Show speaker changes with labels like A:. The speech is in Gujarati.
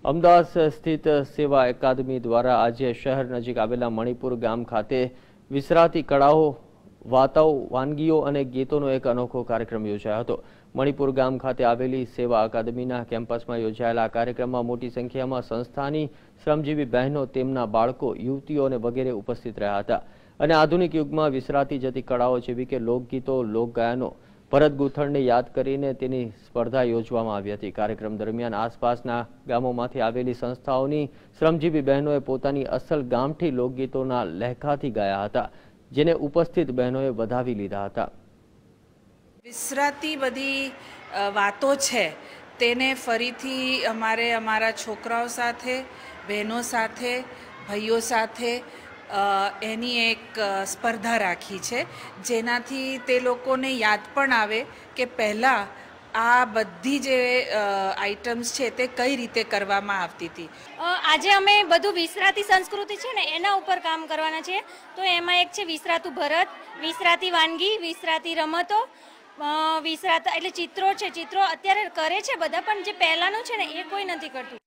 A: અમદાવાદ સ્થિત સેવા અકાદમી દ્વારા આજે શહેર નજીક આવેલા મણિપુર ગામ ખાતે વિસરાતી કળાઓ, વાર્તાઓ, વાનગીઓ અને ગીતોનો એક અનોખો કાર્યક્રમ યોજાયો હતો। મણિપુર ગામ ખાતે આવેલી સેવા અકાદમીના કેમ્પસમાં યોજાયેલા આ કાર્યક્રમમાં મોટી સંખ્યામાં સંસ્થાની શ્રમજીવી બહેનો, તેમના બાળકો, યુવતીઓ અને વગેરે ઉપસ્થિત રહ્યા હતા અને આધુનિક યુગમાં વિસરાતી જતી કળાઓ જેવી કે લોકગીતો, લોકગાયનો, ભરત ગૂંથણને યાદ કરીને તેની સ્પર્ધા યોજવામાં આવી હતી। કાર્યક્રમ દરમિયાન આસપાસના ગામોમાંથી આવેલી સંસ્થાઓની શ્રમજીવી બહેનોએ પોતાની અસલ ગામઠી લોકગીતોના લહેકાથી ગાયા હતા, જેને ઉપસ્થિત બહેનોએ વધાવી લીધા હતા।
B: વિસરાતી બધી વાતો છે તેને ફરીથી અમારા છોકરાઓ સાથે, બહેનો સાથે, ભાઈઓ સાથે એની એક સ્પર્ધા રાખી છે, જેનાથી તે લોકોને યાદ પણ આવે કે પહેલાં આ બધી જે આઇટમ્સ છે તે કઈ રીતે કરવામાં આવતી હતી।
C: આજે અમે બધું વિસરાતી સંસ્કૃતિ છે ને એના ઉપર કામ કરવાના છે। તો એમાં એક છે વિસરાતું ભરત, વિસરાતી વાનગી, વિસરાતી રમતો, વિસરાતા એટલે ચિત્રો છે। ચિત્રો અત્યારે કરે છે બધા, પણ જે પહેલાંનું છે ને એ કોઈ નથી કરતું।